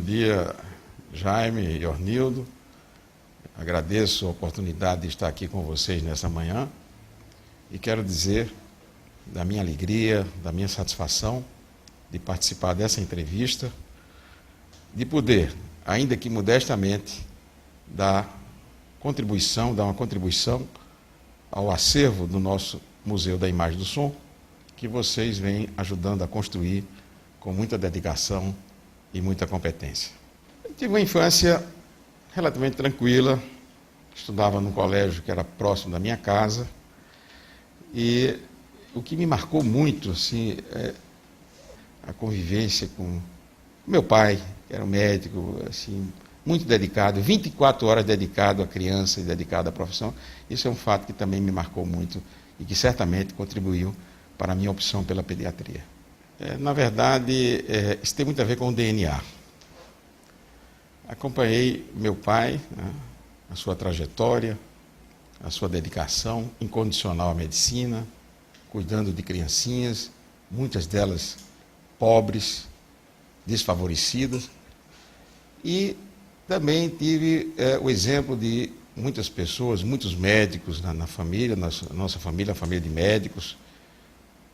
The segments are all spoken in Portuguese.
dia, Jaime e Ornildo. Agradeço a oportunidade de estar aqui com vocês nessa manhã e quero dizer da minha alegria, da minha satisfação de participar dessa entrevista, de poder, ainda que modestamente, dar uma contribuição ao acervo do nosso Museu da Imagem do Som, que vocês vêm ajudando a construir com muita dedicação e muita competência. Eu tive uma infância relativamente tranquila, estudava num colégio que era próximo da minha casa, e o que me marcou muito assim, é a convivência com meu pai, que era um médico assim, muito dedicado, 24 horas dedicado à criança e dedicado à profissão. Isso é um fato que também me marcou muito e que certamente contribuiu para a minha opção pela pediatria. Na verdade, isso tem muito a ver com o DNA. Acompanhei meu pai, né, a sua trajetória, a sua dedicação incondicional à medicina, cuidando de criancinhas, muitas delas pobres, desfavorecidas, e também tive o exemplo de muitas pessoas, muitos médicos na família, nossa família, a família de médicos,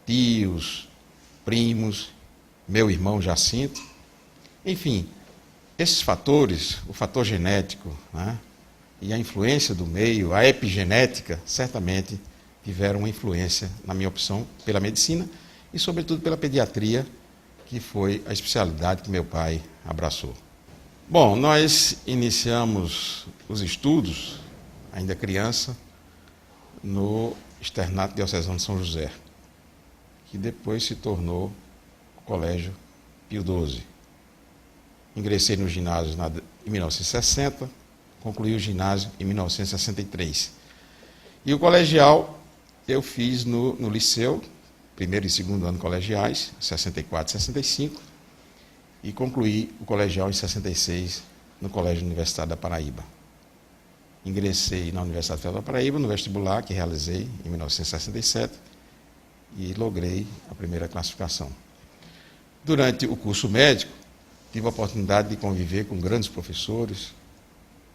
tios, primos, meu irmão Jacinto. Enfim, esses fatores, o fator genético, né, e a influência do meio, a epigenética, certamente tiveram uma influência na minha opção pela medicina e, sobretudo, pela pediatria, que foi a especialidade que meu pai abraçou. Bom, nós iniciamos os estudos, ainda criança, no Externato Diocesano de São José, que depois se tornou o Colégio Pio XII. Ingressei no ginásio em 1960, concluí o ginásio em 1963. E o colegial eu fiz no liceu, primeiro e segundo ano colegiais, 64 e 65, e concluí o colegial em 66 no Colégio Universitário da Paraíba. Ingressei na Universidade Federal da Paraíba no vestibular que realizei em 1967 e logrei a primeira classificação. Durante o curso médico, tive a oportunidade de conviver com grandes professores,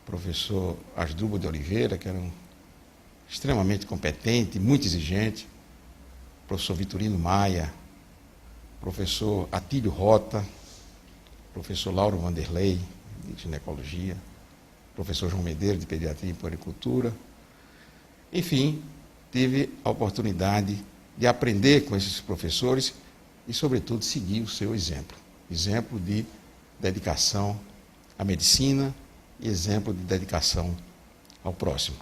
professor Asdrubal de Oliveira, que era extremamente competente, muito exigente, professor Vitorino Maia, professor Atílio Rota, professor Lauro Vanderlei, de ginecologia, professor João Medeiros, de pediatria e puericultura. Enfim, tive a oportunidade de aprender com esses professores e, sobretudo, seguir o seu exemplo. Exemplo de dedicação à medicina e exemplo de dedicação ao próximo.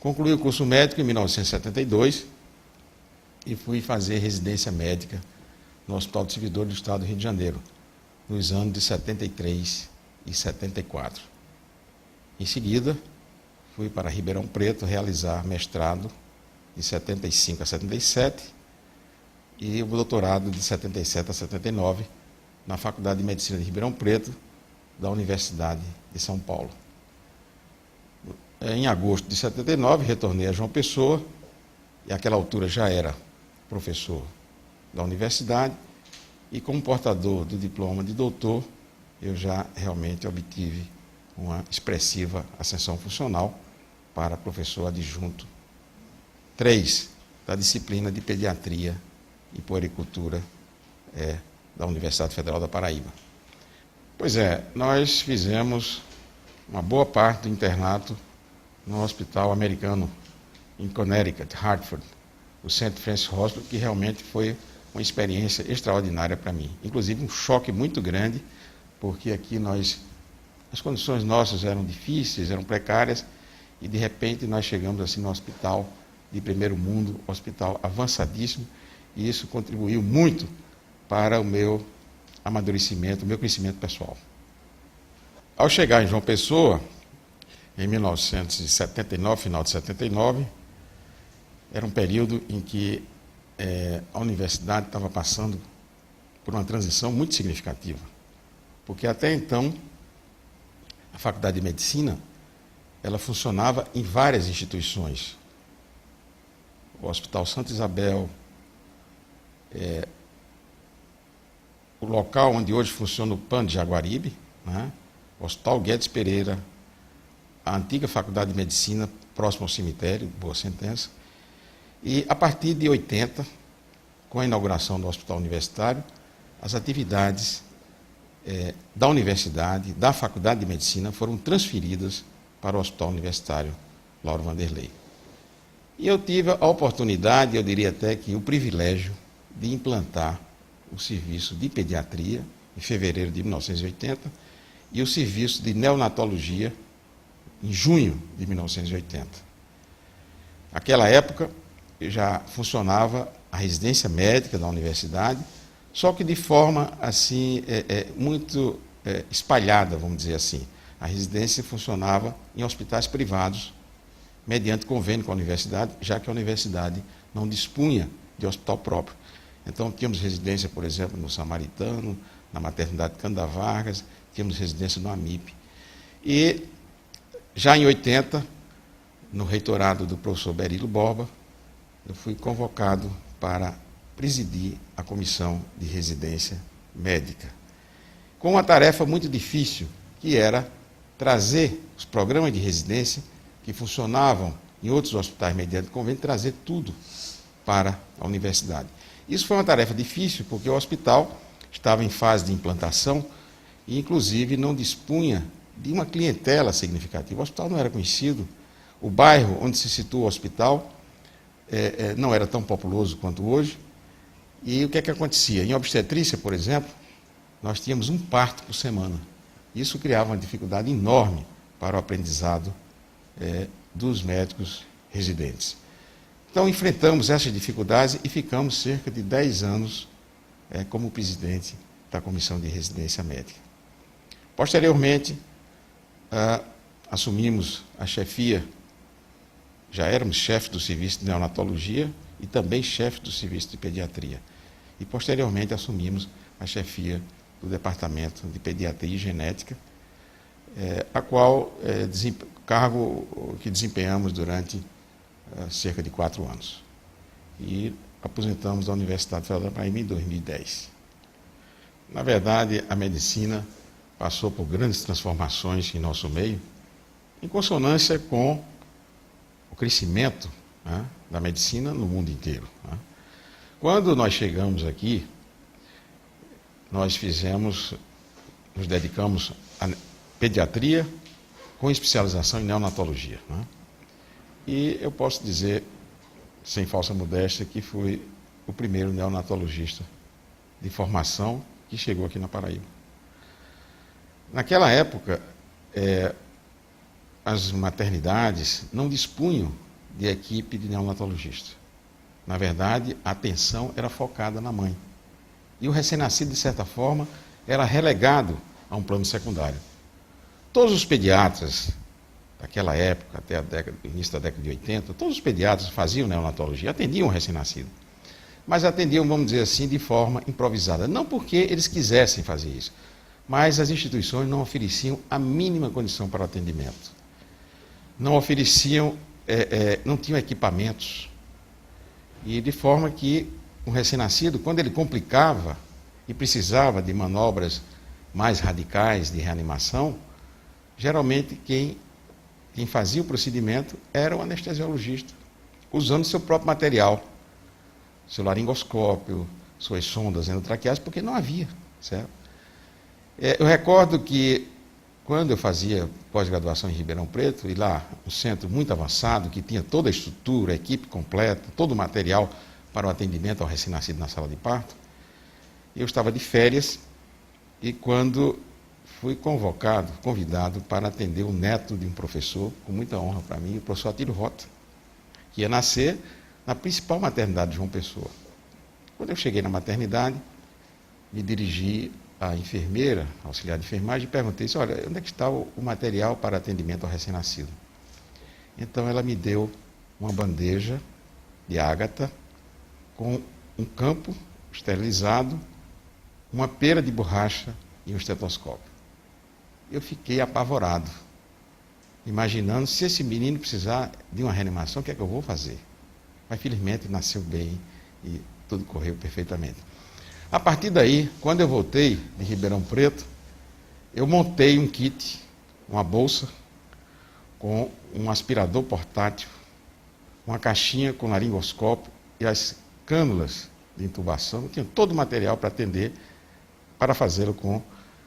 Concluí o curso médico em 1972 e fui fazer residência médica no Hospital do Servidor do Estado do Rio de Janeiro, nos anos de 73 e 74. Em seguida, fui para Ribeirão Preto realizar mestrado de 75 a 77 e o doutorado de 77 a 79 na Faculdade de Medicina de Ribeirão Preto, da Universidade de São Paulo. Em agosto de 79, retornei a João Pessoa, e àquela altura já era professor da universidade, e como portador do diploma de doutor, eu já realmente obtive uma expressiva ascensão funcional para professor adjunto 3 da disciplina de pediatria e puericultura da Universidade Federal da Paraíba. Pois é, nós fizemos uma boa parte do internato no Hospital Americano em Connecticut, Hartford, o St. Francis Hospital, que realmente foi uma experiência extraordinária para mim. Inclusive um choque muito grande, porque aqui as condições nossas eram difíceis, eram precárias, e de repente nós chegamos assim no hospital de primeiro mundo, hospital avançadíssimo, e isso contribuiu muito para o meu amadurecimento, o meu crescimento pessoal. Ao chegar em João Pessoa, em 1979, final de 79, era um período em que a universidade estava passando por uma transição muito significativa, porque até então a Faculdade de Medicina ela funcionava em várias instituições. O Hospital Santa Isabel, o local onde hoje funciona o PAN de Jaguaribe, né? O Hospital Guedes Pereira, a antiga Faculdade de Medicina, próximo ao cemitério, Boa Sentença. E, a partir de 80, com a inauguração do Hospital Universitário, as atividades da universidade, da Faculdade de Medicina, foram transferidas para o Hospital Universitário Lauro Vanderlei. E eu tive a oportunidade, eu diria até que o privilégio, de implantar o serviço de pediatria, em fevereiro de 1980, e o serviço de neonatologia, em junho de 1980. Naquela época, já funcionava a residência médica da universidade, só que de forma assim muito espalhada, vamos dizer assim. A residência funcionava em hospitais privados, mediante convênio com a universidade, já que a universidade não dispunha de hospital próprio. Então, tínhamos residência, por exemplo, no Samaritano, na Maternidade Cândido Vargas, tínhamos residência no AMIP. E, já em 80, no reitorado do professor Berilo Borba, eu fui convocado para presidir a comissão de residência médica, com uma tarefa muito difícil, que era trazer os programas de residência que funcionavam em outros hospitais mediante convênio, trazer tudo para a universidade. Isso foi uma tarefa difícil, porque o hospital estava em fase de implantação e, inclusive, não dispunha de uma clientela significativa. O hospital não era conhecido, o bairro onde se situa o hospital não era tão populoso quanto hoje. E o que é que acontecia? Em obstetrícia, por exemplo, nós tínhamos um parto por semana. Isso criava uma dificuldade enorme para o aprendizado dos médicos residentes. Então, enfrentamos essas dificuldades e ficamos cerca de 10 anos como presidente da Comissão de Residência Médica. Posteriormente, assumimos a chefia, já éramos chefe do serviço de neonatologia e também chefe do serviço de pediatria. E, posteriormente, assumimos a chefia do Departamento de Pediatria e Genética, cargo que desempenhamos durante cerca de 4 anos. E aposentamos da Universidade Federal da Paraíba em 2010. Na verdade, a medicina passou por grandes transformações em nosso meio, em consonância com o crescimento da medicina no mundo inteiro. Quando nós chegamos aqui, nós nos dedicamos à pediatria com especialização em neonatologia. E eu posso dizer, sem falsa modéstia, que fui o primeiro neonatologista de formação que chegou aqui na Paraíba. Naquela época, as maternidades não dispunham de equipe de neonatologista. Na verdade, a atenção era focada na mãe. E o recém-nascido, de certa forma, era relegado a um plano secundário. Todos os pediatras daquela época, até o início da década de 80, todos os pediatras faziam neonatologia, atendiam o recém-nascido. Mas atendiam, vamos dizer assim, de forma improvisada. Não porque eles quisessem fazer isso, mas as instituições não ofereciam a mínima condição para o atendimento. Não ofereciam, não tinham equipamentos. E de forma que um recém-nascido, quando ele complicava e precisava de manobras mais radicais de reanimação, geralmente quem fazia o procedimento era o anestesiologista, usando seu próprio material, seu laringoscópio, suas sondas endotraqueais, porque não havia, certo? Eu recordo que, quando eu fazia pós-graduação em Ribeirão Preto, e lá, um centro muito avançado, que tinha toda a estrutura, a equipe completa, todo o material para o atendimento ao recém-nascido na sala de parto, eu estava de férias, e quando fui convidado para atender o neto de um professor, com muita honra para mim, o professor Atílio Rota, que ia nascer na principal maternidade de João Pessoa. Quando eu cheguei na maternidade, me dirigi à enfermeira, auxiliar de enfermagem, e perguntei, olha, onde é que está o material para atendimento ao recém-nascido? Então ela me deu uma bandeja de ágata com um campo esterilizado, uma pera de borracha e um estetoscópio. Eu fiquei apavorado, imaginando, se esse menino precisar de uma reanimação, o que é que eu vou fazer? Mas felizmente nasceu bem e tudo correu perfeitamente. A partir daí, quando eu voltei de Ribeirão Preto, eu montei um kit, uma bolsa, com um aspirador portátil, uma caixinha com laringoscópio e as cânulas de intubação. Eu tinha todo o material para atender, para fazê-lo com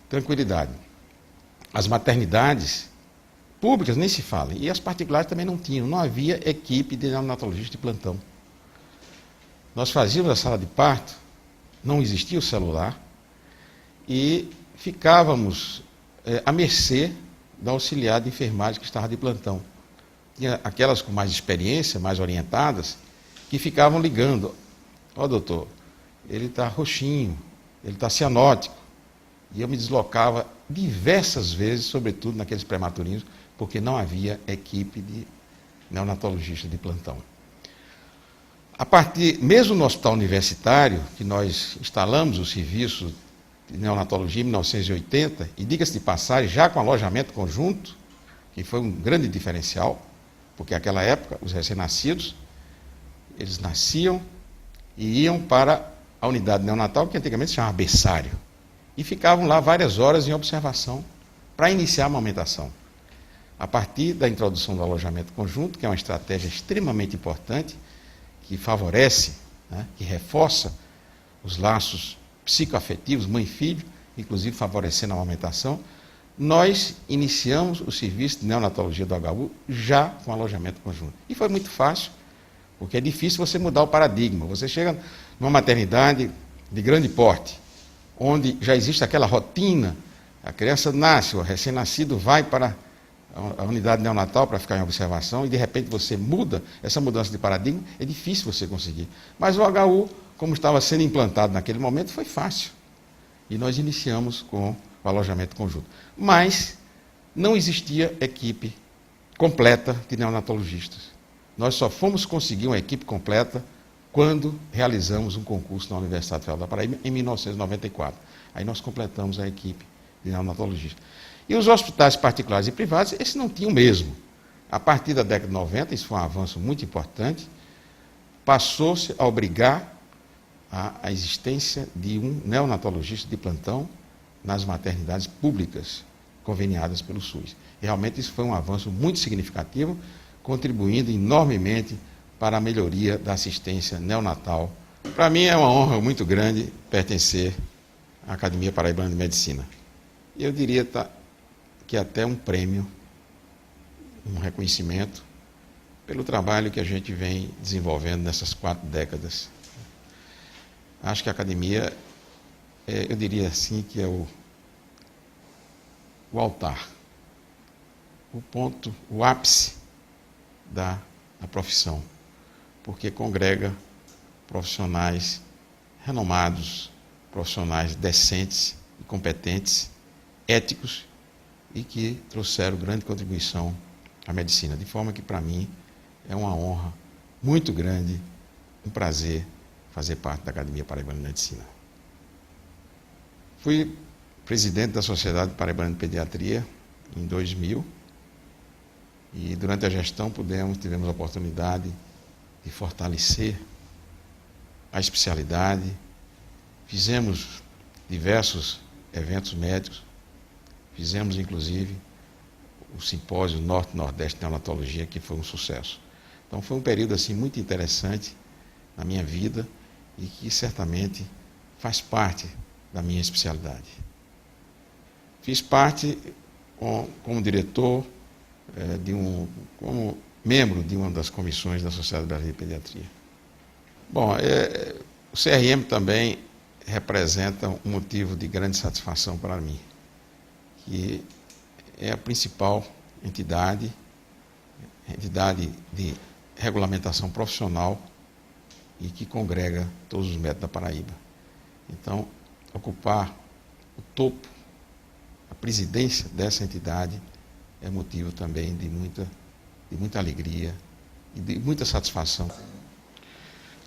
tranquilidade. As maternidades públicas nem se fala, e as particulares também não tinham, não havia equipe de neonatologista de plantão. Nós fazíamos a sala de parto, não existia o celular, e ficávamos à mercê da auxiliar de enfermagem que estava de plantão. Tinha aquelas com mais experiência, mais orientadas, que ficavam ligando. Ó, doutor, ele está roxinho, ele está cianótico. E eu me deslocava diversas vezes, sobretudo naqueles prematurinhos, porque não havia equipe de neonatologista de plantão. A partir, mesmo no hospital universitário, que nós instalamos o serviço de neonatologia em 1980, e diga-se de passagem, já com alojamento conjunto, que foi um grande diferencial, porque naquela época, os recém-nascidos, eles nasciam e iam para a unidade neonatal, que antigamente se chamava berçário, e ficavam lá várias horas em observação para iniciar a amamentação. A partir da introdução do alojamento conjunto, que é uma estratégia extremamente importante, que favorece, que reforça os laços psicoafetivos, mãe e filho, inclusive favorecendo a amamentação, nós iniciamos o serviço de neonatologia do HU já com alojamento conjunto. E foi muito fácil, porque é difícil você mudar o paradigma. Você chega numa maternidade de grande porte, onde já existe aquela rotina, a criança nasce, o recém-nascido vai para a unidade neonatal para ficar em observação, e de repente você muda, essa mudança de paradigma, é difícil você conseguir. Mas o HU, como estava sendo implantado naquele momento, foi fácil. E nós iniciamos com o alojamento conjunto. Mas não existia equipe completa de neonatologistas. Nós só fomos conseguir uma equipe completa quando realizamos um concurso na Universidade Federal da Paraíba em 1994. Aí nós completamos a equipe de neonatologistas. E os hospitais particulares e privados, esses não tinham mesmo. A partir da década de 90, isso foi um avanço muito importante, passou-se a obrigar a existência de um neonatologista de plantão nas maternidades públicas conveniadas pelo SUS. Realmente isso foi um avanço muito significativo, contribuindo enormemente para a melhoria da assistência neonatal. Para mim é uma honra muito grande pertencer à Academia Paraibana de Medicina. Eu diria que até um prêmio, um reconhecimento pelo trabalho que a gente vem desenvolvendo nessas 4 décadas. Acho que a academia, eu diria assim, que é o altar, o ponto, o ápice da profissão, porque congrega profissionais renomados, profissionais decentes e competentes, éticos, e que trouxeram grande contribuição à medicina. De forma que, para mim, é uma honra muito grande, um prazer fazer parte da Academia Paraibana de Medicina. Fui presidente da Sociedade Paraibana de Pediatria em 2000, e durante a gestão tivemos a oportunidade de fortalecer a especialidade, fizemos diversos eventos médicos, fizemos inclusive o simpósio Norte-Nordeste de Neonatologia, que foi um sucesso. Então foi um período assim muito interessante na minha vida e que certamente faz parte da minha especialidade. Fiz parte como diretor, como membro de uma das comissões da Sociedade Brasileira de Pediatria. Bom, o CRM também representa um motivo de grande satisfação para mim, que é a principal entidade de regulamentação profissional e que congrega todos os médicos da Paraíba. Então, ocupar o topo, a presidência dessa entidade é motivo também de muita alegria e de muita satisfação.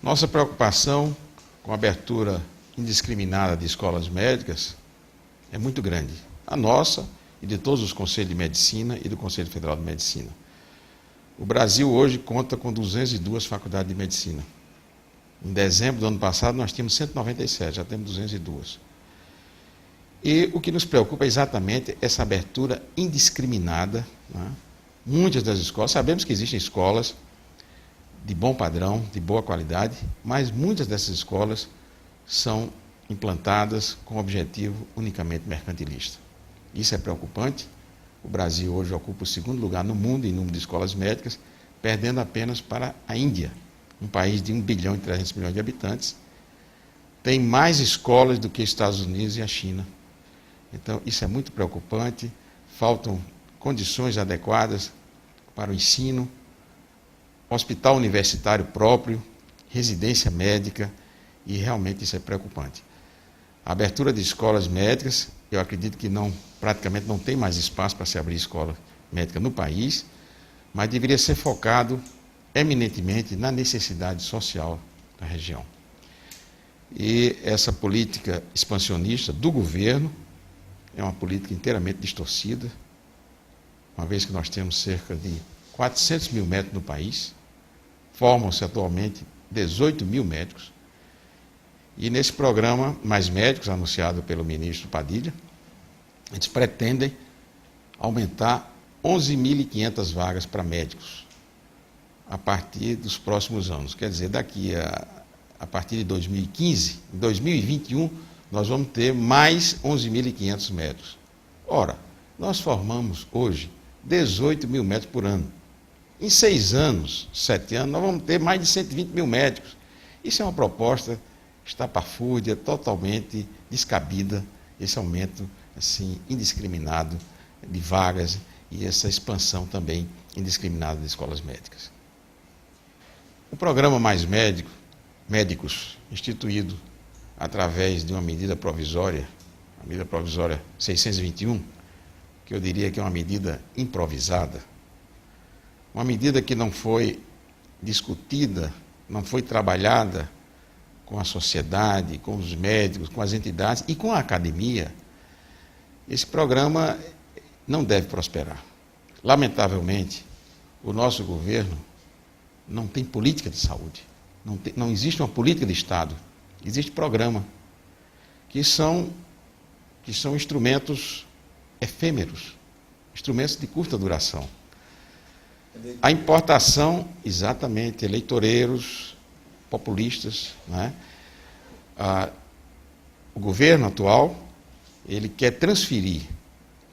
Nossa preocupação com a abertura indiscriminada de escolas médicas é muito grande. A nossa e de todos os conselhos de medicina e do Conselho Federal de Medicina. O Brasil hoje conta com 202 faculdades de medicina. Em dezembro do ano passado nós tínhamos 197, já temos 202. E o que nos preocupa é exatamente essa abertura indiscriminada, né? Muitas das escolas, sabemos que existem escolas de bom padrão, de boa qualidade, mas muitas dessas escolas são implantadas com objetivo unicamente mercantilista. Isso é preocupante. O Brasil hoje ocupa o segundo lugar no mundo em número de escolas médicas, perdendo apenas para a Índia, um país de 1 bilhão e 300 milhões de habitantes. Tem mais escolas do que Estados Unidos e a China. Então, isso é muito preocupante. Faltam condições adequadas para o ensino, hospital universitário próprio, residência médica, e realmente isso é preocupante. A abertura de escolas médicas, eu acredito que praticamente não tem mais espaço para se abrir escola médica no país, mas deveria ser focado eminentemente na necessidade social da região. E essa política expansionista do governo é uma política inteiramente distorcida, uma vez que nós temos cerca de 400 mil médicos no país, formam-se atualmente 18 mil médicos, e nesse programa Mais Médicos, anunciado pelo ministro Padilha, eles pretendem aumentar 11.500 vagas para médicos a partir dos próximos anos. Quer dizer, a partir de 2015, em 2021, nós vamos ter mais 11.500 médicos. Ora, nós formamos hoje 18 mil médicos por ano. Em 6 anos, 7 anos, nós vamos ter mais de 120 mil médicos. Isso é uma proposta estapafúrdia, totalmente descabida, esse aumento assim, indiscriminado de vagas e essa expansão também indiscriminada de escolas médicas. O programa Mais Médicos, instituído através de uma medida provisória, a medida provisória 621, que eu diria que é uma medida improvisada, uma medida que não foi discutida, não foi trabalhada com a sociedade, com os médicos, com as entidades e com a academia. Esse programa não deve prosperar. Lamentavelmente, o nosso governo não tem política de saúde, não existe uma política de Estado, existe programa, que são instrumentos efêmeros, instrumentos de curta duração. A importação, exatamente, eleitoreiros, populistas, né? O governo atual, ele quer transferir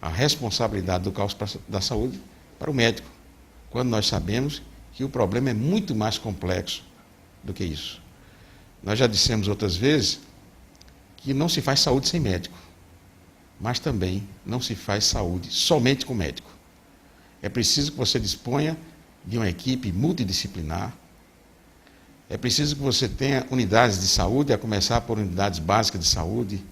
a responsabilidade do caos da saúde para o médico, quando nós sabemos que o problema é muito mais complexo do que isso. Nós já dissemos outras vezes que não se faz saúde sem médico, mas também não se faz saúde somente com médico. É preciso que você disponha de uma equipe multidisciplinar, é preciso que você tenha unidades de saúde, a começar por unidades básicas de saúde,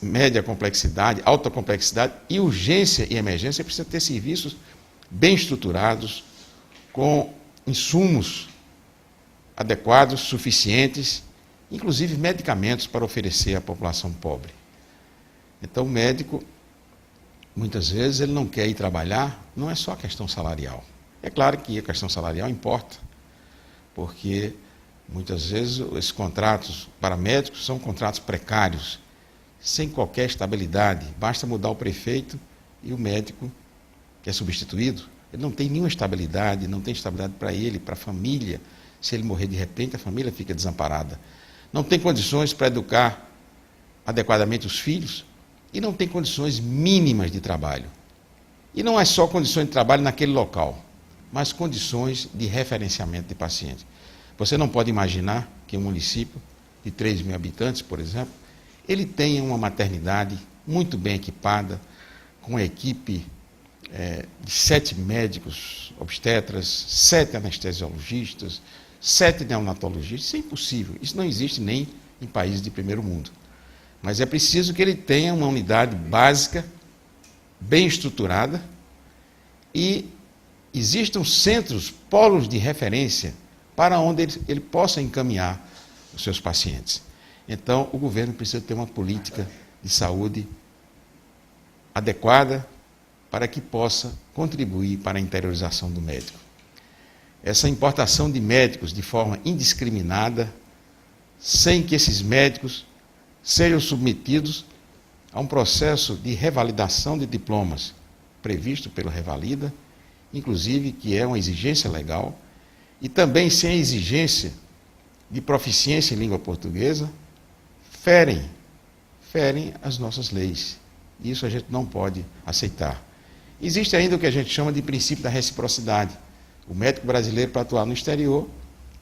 média complexidade, alta complexidade, e urgência e emergência, precisa ter serviços bem estruturados, com insumos adequados, suficientes, inclusive medicamentos para oferecer à população pobre. Então, o médico, muitas vezes, ele não quer ir trabalhar, não é só a questão salarial. É claro que a questão salarial importa, porque muitas vezes esses contratos para médicos são contratos precários, sem qualquer estabilidade. Basta mudar o prefeito e o médico, que é substituído, ele não tem nenhuma estabilidade, não tem estabilidade para ele, para a família. Se ele morrer de repente, a família fica desamparada. Não tem condições para educar adequadamente os filhos e não tem condições mínimas de trabalho. E não é só condições de trabalho naquele local, mas condições de referenciamento de pacientes. Você não pode imaginar que um município de 3 mil habitantes, por exemplo, ele tenha uma maternidade muito bem equipada, com uma equipe de 7 médicos obstetras, 7 anestesiologistas, 7 neonatologistas. Isso é impossível, isso não existe nem em países de primeiro mundo. Mas é preciso que ele tenha uma unidade básica, bem estruturada, e existam centros, polos de referência, para onde ele possa encaminhar os seus pacientes. Então, o governo precisa ter uma política de saúde adequada para que possa contribuir para a interiorização do médico. Essa importação de médicos de forma indiscriminada, sem que esses médicos sejam submetidos a um processo de revalidação de diplomas previsto pelo Revalida, inclusive que é uma exigência legal, e também sem a exigência de proficiência em língua portuguesa, ferem as nossas leis. Isso a gente não pode aceitar. Existe ainda o que a gente chama de princípio da reciprocidade. O médico brasileiro, para atuar no exterior,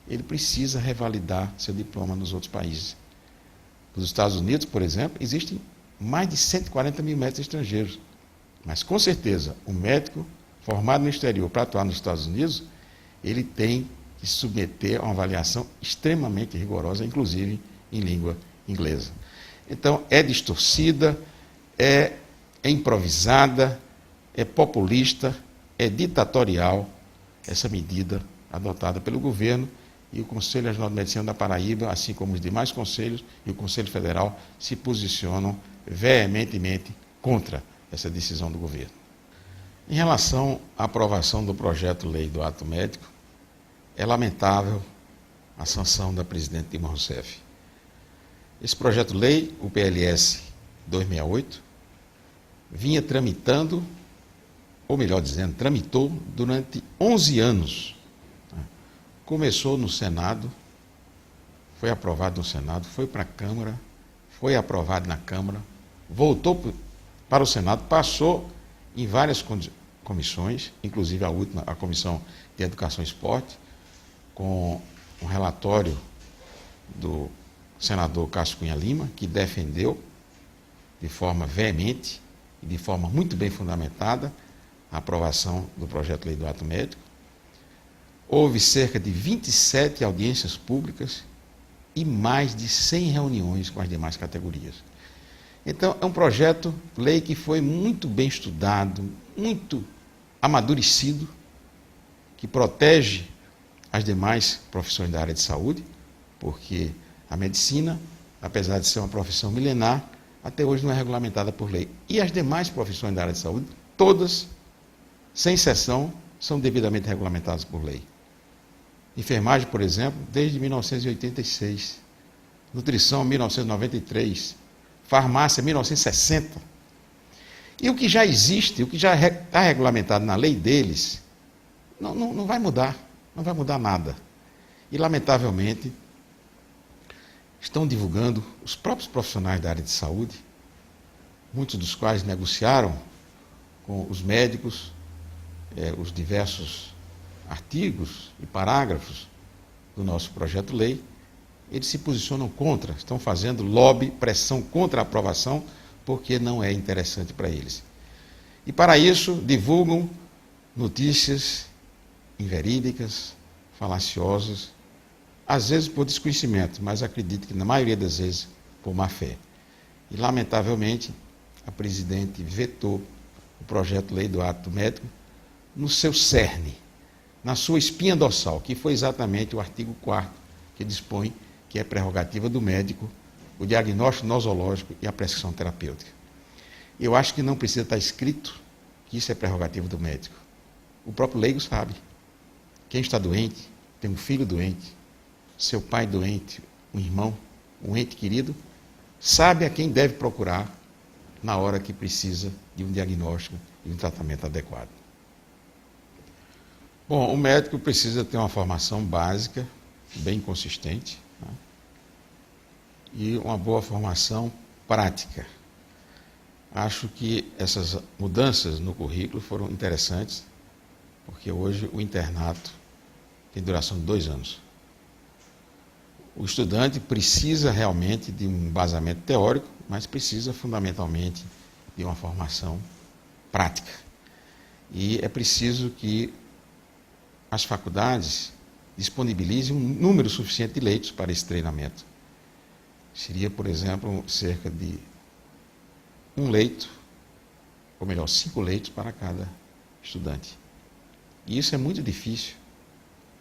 ele precisa revalidar seu diploma nos outros países. Nos Estados Unidos, por exemplo, existem mais de 140 mil médicos estrangeiros. Mas, com certeza, o médico formado no exterior para atuar nos Estados Unidos, ele tem que se submeter a uma avaliação extremamente rigorosa, inclusive em língua inglesa. Então, é distorcida, é improvisada, é populista, é ditatorial essa medida adotada pelo governo, e o Conselho Regional de Medicina da Paraíba, assim como os demais conselhos e o Conselho Federal, se posicionam veementemente contra essa decisão do governo. Em relação à aprovação do projeto-lei do ato médico, é lamentável a sanção da presidente Dilma Rousseff. Esse projeto-lei, o PLS 268, vinha tramitando, ou melhor dizendo, tramitou durante 11 anos. Começou no Senado, foi aprovado no Senado, foi para a Câmara, foi aprovado na Câmara, voltou para o Senado, passou em várias comissões, inclusive a última, a Comissão de Educação e Esporte, com um relatório do senador Cássio Cunha Lima, que defendeu de forma veemente e de forma muito bem fundamentada a aprovação do projeto-lei do ato médico. Houve cerca de 27 audiências públicas e mais de 100 reuniões com as demais categorias. Então, é um projeto-lei que foi muito bem estudado, muito amadurecido, que protege as demais profissões da área de saúde, porque a medicina, apesar de ser uma profissão milenar, até hoje não é regulamentada por lei. E as demais profissões da área de saúde, todas, sem exceção, são devidamente regulamentadas por lei. Enfermagem, por exemplo, desde 1986. Nutrição, 1993. Farmácia, 1960. E o que já existe, o que já está regulamentado na lei deles, não vai mudar, não vai mudar nada. E, lamentavelmente, estão divulgando os próprios profissionais da área de saúde, muitos dos quais negociaram com os médicos os diversos artigos e parágrafos do nosso projeto-lei. Eles se posicionam contra, estão fazendo lobby, pressão contra a aprovação, porque não é interessante para eles. E para isso divulgam notícias inverídicas, falaciosas, às vezes por desconhecimento, mas acredito que na maioria das vezes por má fé. E lamentavelmente a presidente vetou o projeto-lei do ato médico no seu cerne, na sua espinha dorsal, que foi exatamente o artigo 4º, que dispõe que é prerrogativa do médico o diagnóstico nosológico e a prescrição terapêutica. Eu acho que não precisa estar escrito que isso é prerrogativa do médico. O próprio leigo sabe. Quem está doente, tem um filho doente, seu pai doente, um irmão, um ente querido, sabe a quem deve procurar na hora que precisa de um diagnóstico e um tratamento adequado. Bom, o médico precisa ter uma formação básica, bem consistente, né? E uma boa formação prática. Acho que essas mudanças no currículo foram interessantes, porque hoje o internato tem duração de 2 anos. O estudante precisa realmente de um embasamento teórico, mas precisa fundamentalmente de uma formação prática. E é preciso que as faculdades disponibilizem um número suficiente de leitos para esse treinamento. Seria, por exemplo, cerca de 1 leito, ou melhor, 5 leitos para cada estudante. E isso é muito difícil.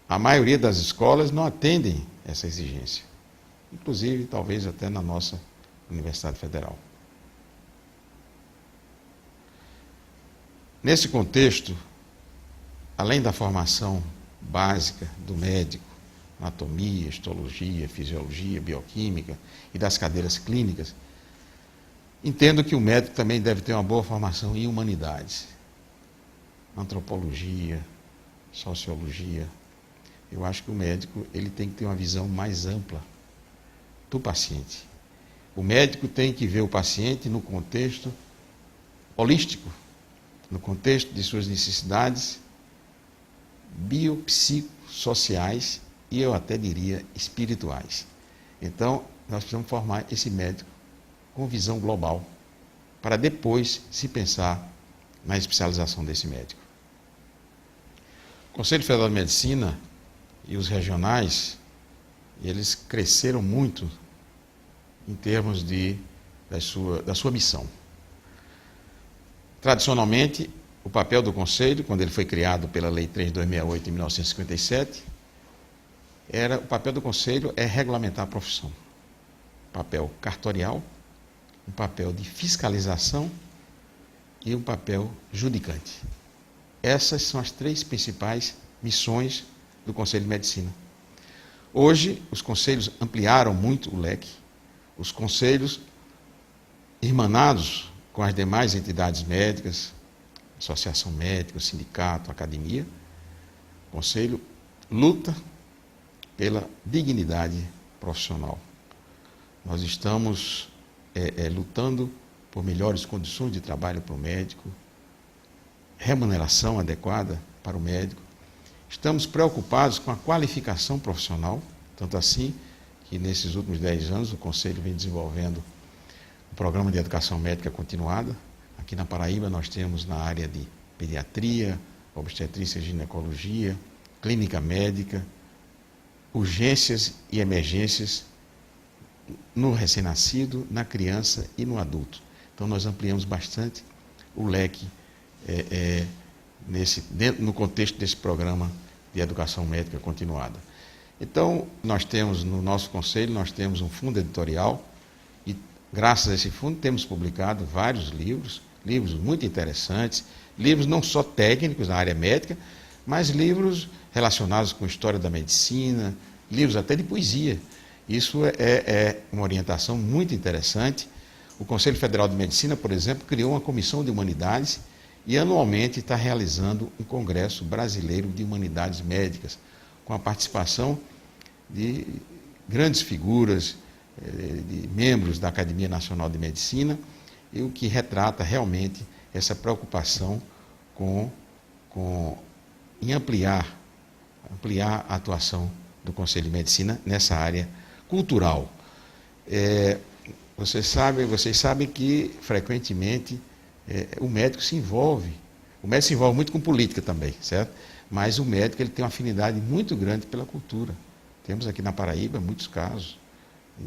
A maioria das escolas não atendem essa exigência, inclusive, talvez até na nossa Universidade Federal. Nesse contexto, além da formação básica do médico, anatomia, histologia, fisiologia, bioquímica e das cadeiras clínicas, entendo que o médico também deve ter uma boa formação em humanidades, antropologia, sociologia. Eu acho que o médico ele tem que ter uma visão mais ampla do paciente. O médico tem que ver o paciente no contexto holístico, no contexto de suas necessidades biopsicossociais e eu até diria espirituais. Então, nós precisamos formar esse médico com visão global, para depois se pensar na especialização desse médico. O Conselho Federal de Medicina e os regionais, eles cresceram muito em termos da sua missão. Tradicionalmente, o papel do Conselho, quando ele foi criado pela Lei 3268 em 1957, o papel do Conselho é regulamentar a profissão. Um papel cartorial, um papel de fiscalização e um papel judicante. Essas são as três principais missões do Conselho de Medicina. Hoje, os conselhos ampliaram muito o leque. Os conselhos, irmanados com as demais entidades médicas, associação médica, sindicato, academia, o conselho luta pela dignidade profissional. Nós estamos lutando por melhores condições de trabalho para o médico, remuneração adequada para o médico. Estamos preocupados com a qualificação profissional, tanto assim que nesses últimos 10 anos o Conselho vem desenvolvendo o programa de educação médica continuada. Aqui na Paraíba nós temos na área de pediatria, obstetrícia e ginecologia, clínica médica, urgências e emergências no recém-nascido, na criança e no adulto. Então nós ampliamos bastante o leque no contexto desse programa de educação médica continuada. Então, nós temos no nosso conselho, nós temos um fundo editorial e, graças a esse fundo, temos publicado vários livros muito interessantes, livros não só técnicos na área médica, mas livros relacionados com história da medicina, livros até de poesia. Isso é uma orientação muito interessante. O Conselho Federal de Medicina, por exemplo, criou uma comissão de humanidades e anualmente está realizando um congresso brasileiro de humanidades médicas, com a participação de grandes figuras, de membros da Academia Nacional de Medicina, e o que retrata realmente essa preocupação em ampliar a atuação do Conselho de Medicina nessa área cultural. Vocês sabem que, frequentemente, o médico se envolve muito com política também, certo? Mas o médico ele tem uma afinidade muito grande pela cultura. Temos aqui na Paraíba muitos casos,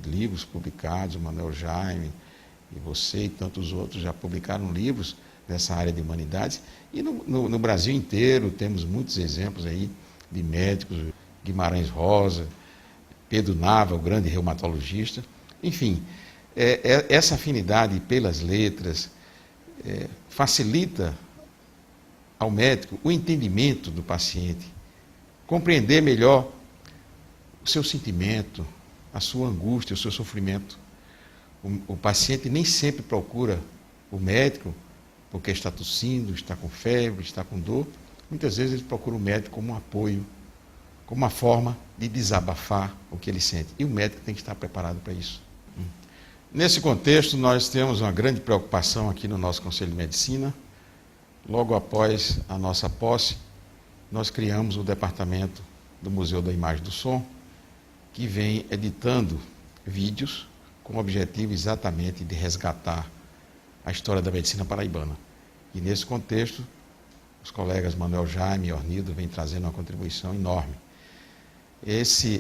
livros publicados, o Manuel Jaime, e você e tantos outros já publicaram livros nessa área de humanidades. E no Brasil inteiro temos muitos exemplos aí de médicos, Guimarães Rosa, Pedro Nava, o grande reumatologista. Enfim, essa afinidade pelas letras facilita ao médico o entendimento do paciente, compreender melhor o seu sentimento, a sua angústia, o seu sofrimento. O paciente nem sempre procura o médico porque está tossindo, está com febre, está com dor. Muitas vezes ele procura o médico como um apoio, como uma forma de desabafar o que ele sente. E o médico tem que estar preparado para isso. Nesse contexto, nós temos uma grande preocupação aqui no nosso Conselho de Medicina. Logo após a nossa posse, nós criamos o departamento do Museu da Imagem e do Som, que vem editando vídeos com o objetivo exatamente de resgatar a história da medicina paraibana. E nesse contexto, os colegas Manuel Jaime e Ornido vêm trazendo uma contribuição enorme. Esse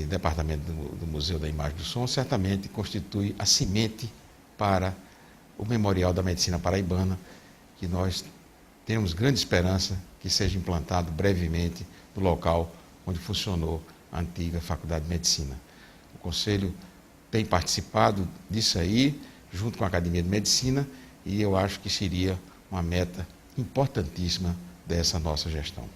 departamento do Museu da Imagem e do Som certamente constitui a semente para o Memorial da Medicina Paraibana, que nós temos grande esperança que seja implantado brevemente no local onde funcionou a antiga Faculdade de Medicina. O Conselho tem participado disso aí, junto com a Academia de Medicina, e eu acho que seria uma meta importantíssima dessa nossa gestão.